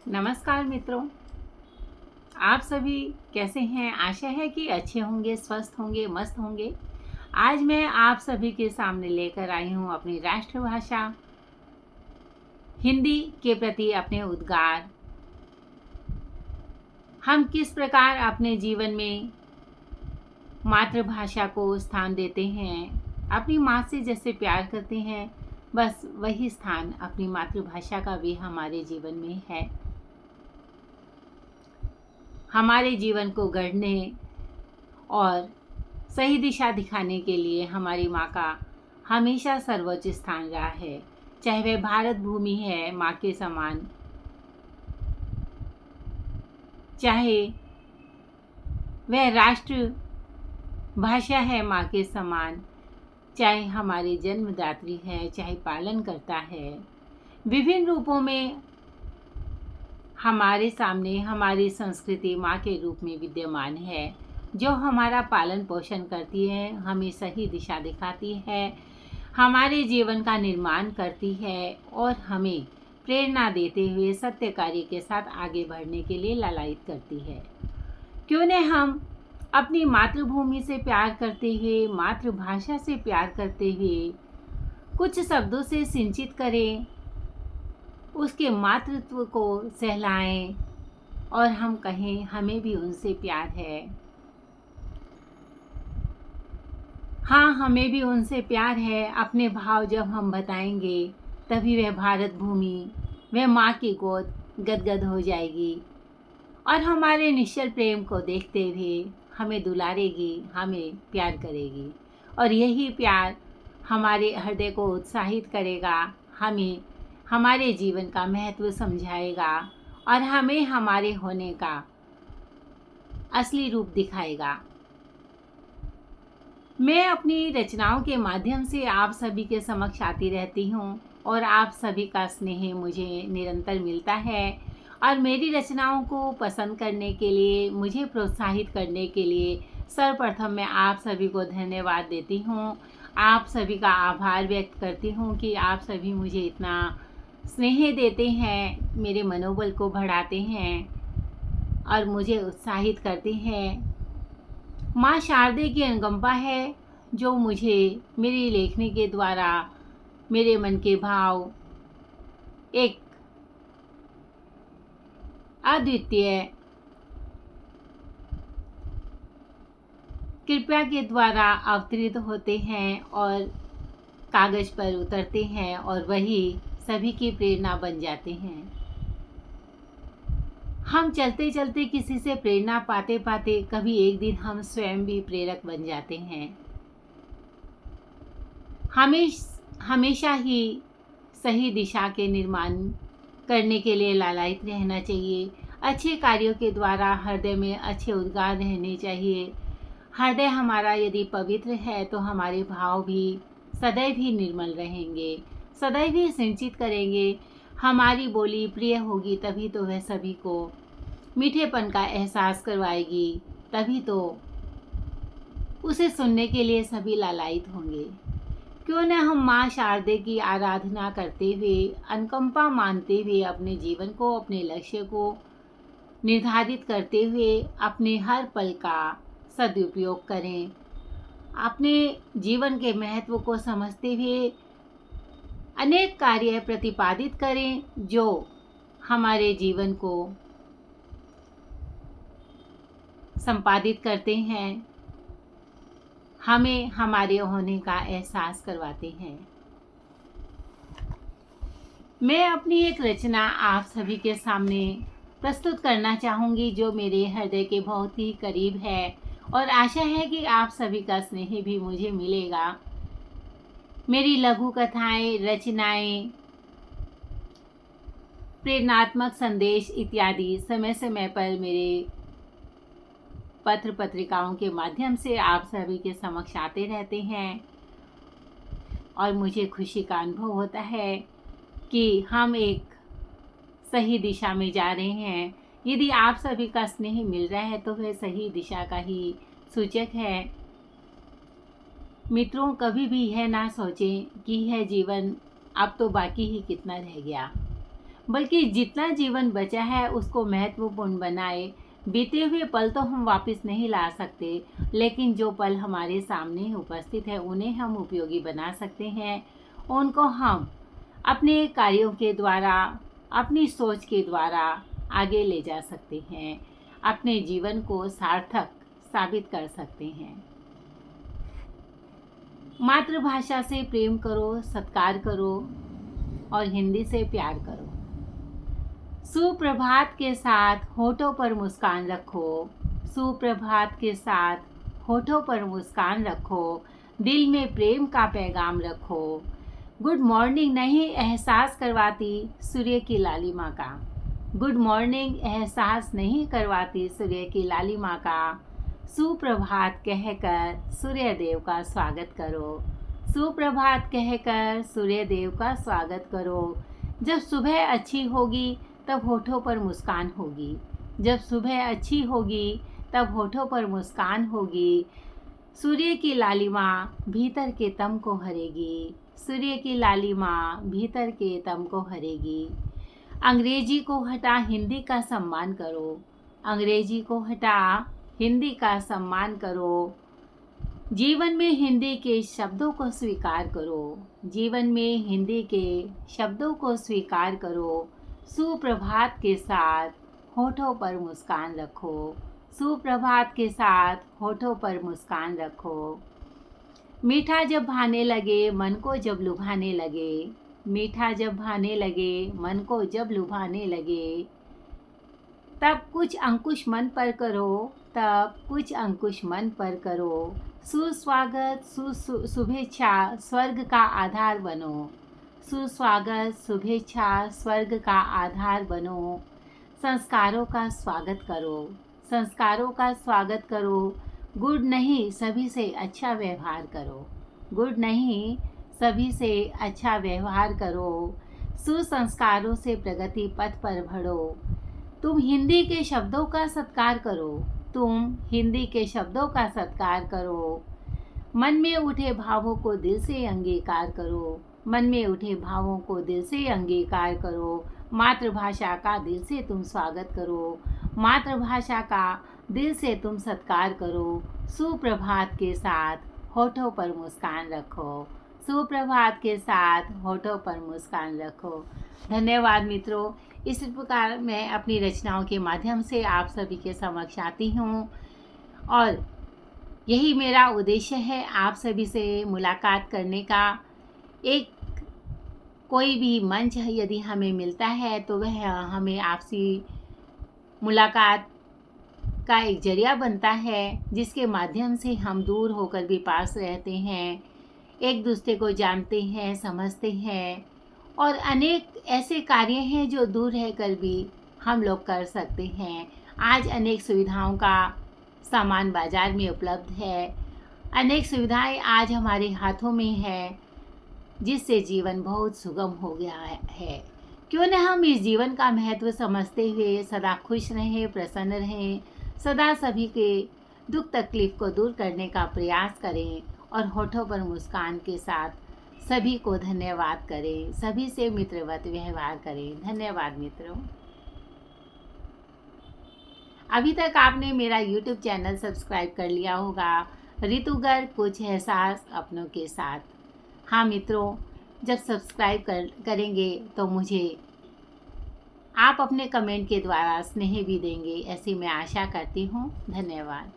नमस्कार मित्रों। आप सभी कैसे हैं? आशा है कि अच्छे होंगे, स्वस्थ होंगे, मस्त होंगे। आज मैं आप सभी के सामने लेकर आई हूँ अपनी राष्ट्रभाषा हिंदी के प्रति अपने उद्गार। हम किस प्रकार अपने जीवन में मातृभाषा को स्थान देते हैं, अपनी माँ से जैसे प्यार करते हैं, बस वही स्थान अपनी मातृभाषा का भी हमारे जीवन में है। हमारे जीवन को गढ़ने और सही दिशा दिखाने के लिए हमारी माँ का हमेशा सर्वोच्च स्थान रहा है। चाहे वह भारत भूमि है माँ के समान, चाहे वह राष्ट्र भाषा है माँ के समान, चाहे हमारी जन्मदात्री है, चाहे पालन करता है, विभिन्न रूपों में हमारे सामने हमारी संस्कृति माँ के रूप में विद्यमान है, जो हमारा पालन पोषण करती है, हमें सही दिशा दिखाती है, हमारे जीवन का निर्माण करती है और हमें प्रेरणा देते हुए सत्य कार्य के साथ आगे बढ़ने के लिए लालायित करती है। क्यों न हम अपनी मातृभूमि से प्यार करते हुए, मातृभाषा से प्यार करते हुए कुछ शब्दों से सिंचित करें, उसके मातृत्व को सहलाएं और हम कहें हमें भी उनसे प्यार है। हाँ, हमें भी उनसे प्यार है। अपने भाव जब हम बताएंगे तभी वह भारत भूमि, वह माँ की गोद गदगद हो जाएगी और हमारे निश्चल प्रेम को देखते हुए हमें दुलारेगी, हमें प्यार करेगी और यही प्यार हमारे हृदय को उत्साहित करेगा, हमें हमारे जीवन का महत्व समझाएगा और हमें हमारे होने का असली रूप दिखाएगा। मैं अपनी रचनाओं के माध्यम से आप सभी के समक्ष आती रहती हूँ और आप सभी का स्नेह मुझे निरंतर मिलता है और मेरी रचनाओं को पसंद करने के लिए, मुझे प्रोत्साहित करने के लिए सर्वप्रथम मैं आप सभी को धन्यवाद देती हूँ। आप सभी का आभार व्यक्त करती हूँ कि आप सभी मुझे इतना स्नेह देते हैं, मेरे मनोबल को बढ़ाते हैं और मुझे उत्साहित करते हैं। माँ शारदे की अनुकंपा है जो मुझे मेरी लेखनी के द्वारा मेरे मन के भाव एक अद्वितीय कृपया के द्वारा अवतरित होते हैं और कागज पर उतरते हैं और वही सभी की प्रेरणा बन जाते हैं। हम चलते चलते किसी से प्रेरणा पाते पाते कभी एक दिन हम स्वयं भी प्रेरक बन जाते हैं। हमेशा ही सही दिशा के निर्माण करने के लिए लालायित रहना चाहिए। अच्छे कार्यों के द्वारा हृदय में अच्छे उद्गार रहने चाहिए। हृदय हमारा यदि पवित्र है तो हमारे भाव भी सदैव ही निर्मल रहेंगे, सदैव ही सिंचित करेंगे। हमारी बोली प्रिय होगी तभी तो वह सभी को मीठेपन का एहसास करवाएगी, तभी तो उसे सुनने के लिए सभी लालायित होंगे। क्यों न हम माँ शारदे की आराधना करते हुए, अनुकंपा मानते हुए अपने जीवन को, अपने लक्ष्य को निर्धारित करते हुए अपने हर पल का सदुपयोग करें। अपने जीवन के महत्व को समझते हुए अनेक कार्य प्रतिपादित करें जो हमारे जीवन को संपादित करते हैं, हमें हमारे होने का एहसास करवाते हैं। मैं अपनी एक रचना आप सभी के सामने प्रस्तुत करना चाहूँगी जो मेरे हृदय के बहुत ही करीब है और आशा है कि आप सभी का स्नेह भी मुझे मिलेगा। मेरी लघु कथाएं, रचनाएं, प्रेरणात्मक संदेश इत्यादि समय समय पर मेरे पत्र पत्रिकाओं के माध्यम से आप सभी के समक्ष आते रहते हैं और मुझे खुशी का अनुभव होता है कि हम एक सही दिशा में जा रहे हैं। यदि आप सभी का स्नेह मिल रहा है तो वह सही दिशा का ही सूचक है। मित्रों, कभी भी यह ना सोचें कि यह जीवन अब तो बाकी ही कितना रह गया। बल्कि जितना जीवन बचा है उसको महत्वपूर्ण बनाए। बीते हुए पल तो हम वापस नहीं ला सकते, लेकिन जो पल हमारे सामने उपस्थित है उन्हें हम उपयोगी बना सकते हैं। उनको हम अपने कार्यों के द्वारा, अपनी सोच के द्वारा आगे ले जा सकते हैं, अपने जीवन को सार्थक साबित कर सकते हैं। मातृभाषा से प्रेम करो, सत्कार करो और हिंदी से प्यार करो। सुप्रभात के साथ होठों पर मुस्कान रखो। सुप्रभात के साथ होठों पर मुस्कान रखो। दिल में प्रेम का पैगाम रखो। गुड मॉर्निंग नहीं एहसास करवाती सूर्य की लालिमा का। गुड मॉर्निंग एहसास नहीं करवाती सूर्य की लालिमा का। सुप्रभात कहकर सूर्य देव का स्वागत करो। सुप्रभात कहकर सूर्य देव का स्वागत करो। जब सुबह अच्छी होगी तब होठों पर मुस्कान होगी। जब सुबह अच्छी होगी तब होठों पर मुस्कान होगी। सूर्य की लालिमा भीतर के तम को हरेगी। सूर्य की लालिमा भीतर के तम को हरेगी। अंग्रेजी को हटा हिंदी का सम्मान करो। अंग्रेजी को हटा हिंदी का सम्मान करो। जीवन में हिंदी के शब्दों को स्वीकार करो। जीवन में हिंदी के शब्दों को स्वीकार करो। सुप्रभात के साथ होठों पर मुस्कान रखो। सुप्रभात के साथ होठों पर मुस्कान रखो। मीठा जब भाने लगे मन को जब लुभाने लगे। मीठा जब भाने लगे मन को जब लुभाने लगे। तब कुछ अंकुश मन पर करो। तब कुछ अंकुश मन पर करो। सुस्वागत शुभेच्छा स्वर्ग का आधार बनो। सुस्वागत शुभेच्छा स्वर्ग का आधार बनो। संस्कारों का स्वागत करो। संस्कारों का स्वागत करो। गुड नहीं सभी से अच्छा व्यवहार करो। गुड नहीं सभी से अच्छा व्यवहार करो। सुसंस्कारों से प्रगति पथ पर बढ़ो। तुम हिंदी के शब्दों का सत्कार करो। तुम हिंदी के शब्दों का सत्कार करो। मन में उठे भावों को दिल से अंगीकार करो। मन में उठे भावों को दिल से अंगीकार करो। मातृभाषा का दिल से तुम स्वागत करो। मातृभाषा का दिल से तुम सत्कार करो। सुप्रभात के साथ होठों पर मुस्कान रखो। सुप्रभात के साथ होठों पर मुस्कान रखो। धन्यवाद मित्रों। इस प्रकार मैं अपनी रचनाओं के माध्यम से आप सभी के समक्ष आती हूँ और यही मेरा उद्देश्य है आप सभी से मुलाकात करने का। एक कोई भी मंच यदि हमें मिलता है तो वह हमें आपसी मुलाकात का एक जरिया बनता है, जिसके माध्यम से हम दूर होकर भी पास रहते हैं, एक दूसरे को जानते हैं, समझते हैं और अनेक ऐसे कार्य हैं जो दूर रहकर भी हम लोग कर सकते हैं। आज अनेक सुविधाओं का सामान बाज़ार में उपलब्ध है। अनेक सुविधाएं आज हमारे हाथों में है, जिससे जीवन बहुत सुगम हो गया है। क्यों न हम इस जीवन का महत्व समझते हुए सदा खुश रहें, प्रसन्न रहें, सदा सभी के दुख तकलीफ को दूर करने का प्रयास करें और होठों पर मुस्कान के साथ सभी को धन्यवाद करें, सभी से मित्रवत व्यवहार करें। धन्यवाद मित्रों। अभी तक आपने मेरा YouTube चैनल सब्सक्राइब कर लिया होगा, ऋतुगर कुछ एहसास अपनों के साथ। हाँ मित्रों, जब सब्सक्राइब करेंगे तो मुझे आप अपने कमेंट के द्वारा स्नेह भी देंगे, ऐसी मैं आशा करती हूँ। धन्यवाद।